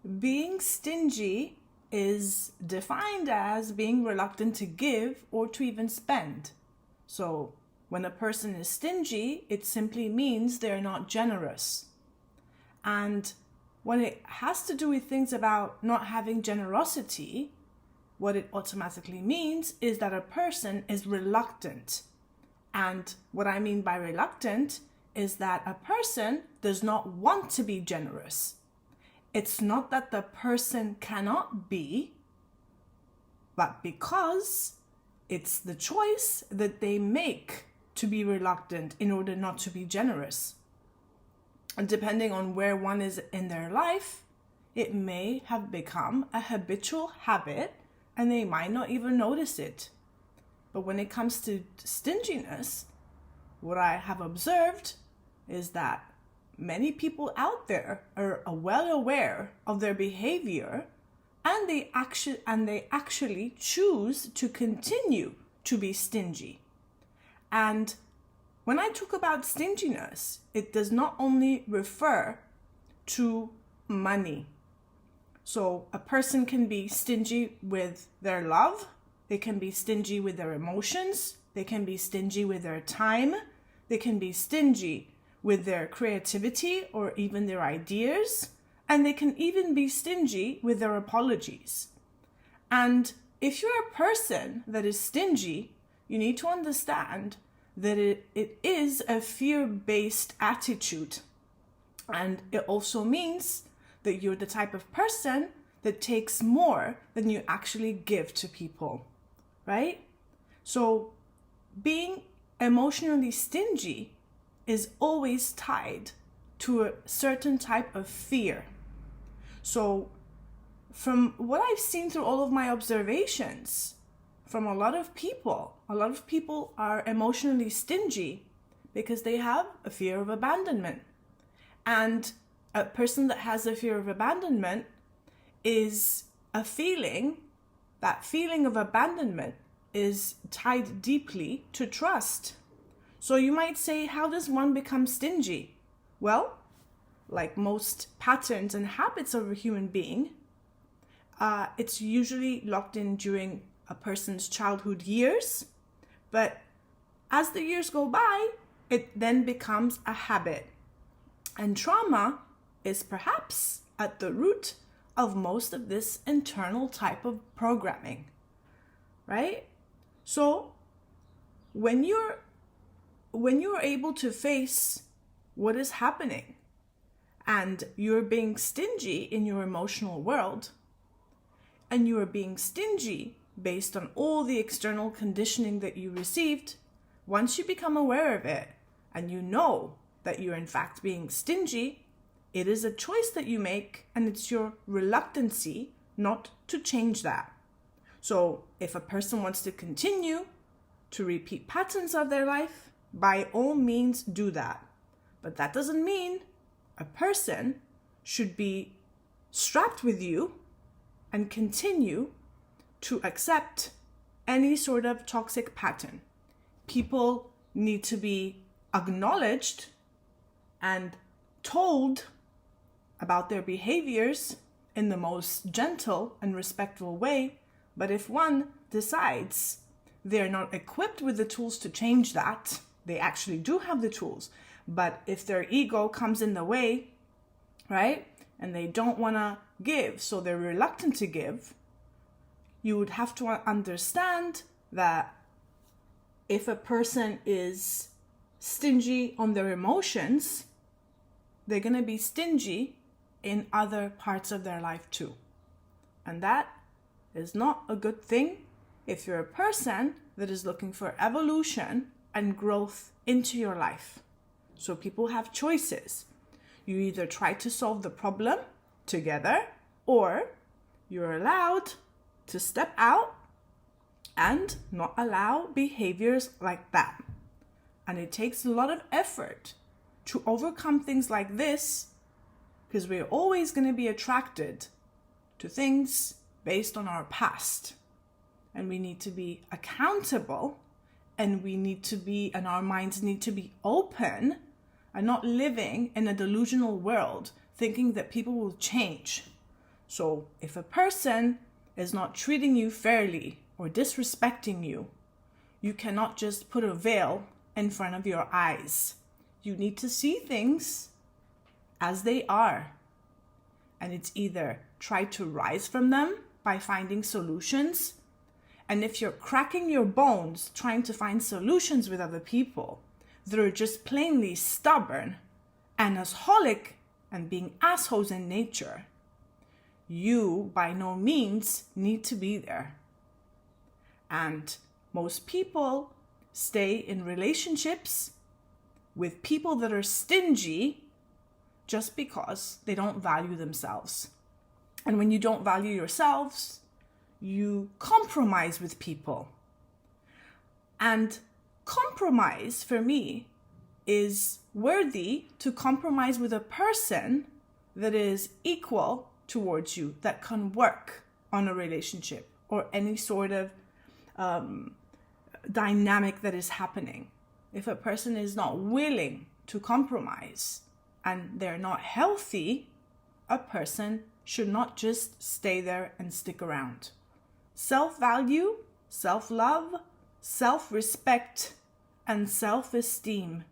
Being stingy is defined as being reluctant to give or to even spend. So when a person is stingy, it simply means they're not generous. And when it has to do with things about not having generosity, what it automatically means is that a person is reluctant. And what I mean by reluctant is that a person does not want to be generous. It's not that the person cannot be, but because it's the choice that they make to be reluctant in order not to be generous. And depending on where one is in their life, it may have become a habitual habit and they might not even notice it. But when it comes to stinginess, what I have observed is that many people out there are well aware of their behavior and they actually choose to continue to be stingy. And when I talk about stinginess, it does not only refer to money. So a person can be stingy with their love, they can be stingy with their emotions, they can be stingy with their time, they can be stingy with their creativity or even their ideas, and they can even be stingy with their apologies. And if you're a person that is stingy, you need to understand that it is a fear-based attitude. And it also means that you're the type of person that takes more than you actually give to people, right? So being emotionally stingy is always tied to a certain type of fear. So from what I've seen through all of my observations, from a lot of people are emotionally stingy because they have a fear of abandonment. And a person that has a fear of abandonment is that feeling of abandonment is tied deeply to trust. So you might say, how does one become stingy? Well, like most patterns and habits of a human being, it's usually locked in during a person's childhood years. But as the years go by, it then becomes a habit. And trauma is perhaps at the root of most of this internal type of programming, right? So when you're able to face what is happening and you're being stingy in your emotional world, and you are being stingy based on all the external conditioning that you received, once you become aware of it and you know that you're in fact being stingy, it is a choice that you make, and it's your reluctancy not to change that. So if a person wants to continue to repeat patterns of their life, by all means do that. But that doesn't mean a person should be strapped with you and continue to accept any sort of toxic pattern. People need to be acknowledged and told about their behaviors in the most gentle and respectful way. But if one decides they're not equipped with the tools to change that, they actually do have the tools, but if their ego comes in the way, right, and they don't want to give, so they're reluctant to give, you would have to understand that if a person is stingy on their emotions, they're going to be stingy in other parts of their life too. And that is not a good thing if you're a person that is looking for evolution and growth into your life. So people have choices. You either try to solve the problem together, or you're allowed to step out and not allow behaviors like that. And it takes a lot of effort to overcome things like this, because we're always going to be attracted to things based on our past. And we need to be accountable, and our minds need to be open and not living in a delusional world thinking that people will change. So if a person is not treating you fairly or disrespecting you, you cannot just put a veil in front of your eyes. You need to see things as they are. And it's either try to rise from them by finding solutions. And if you're cracking your bones trying to find solutions with other people, they're just plainly stubborn and alcoholic and being assholes in nature, you by no means need to be there. And most people stay in relationships with people that are stingy just because they don't value themselves. And when you don't value yourselves, you compromise with people. And compromise for me is worthy to compromise with a person that is equal towards you, that can work on a relationship or any sort of dynamic that is happening. If a person is not willing to compromise and they're not healthy, a person should not just stay there and stick around. Self-value, self-love, self-respect, and self-esteem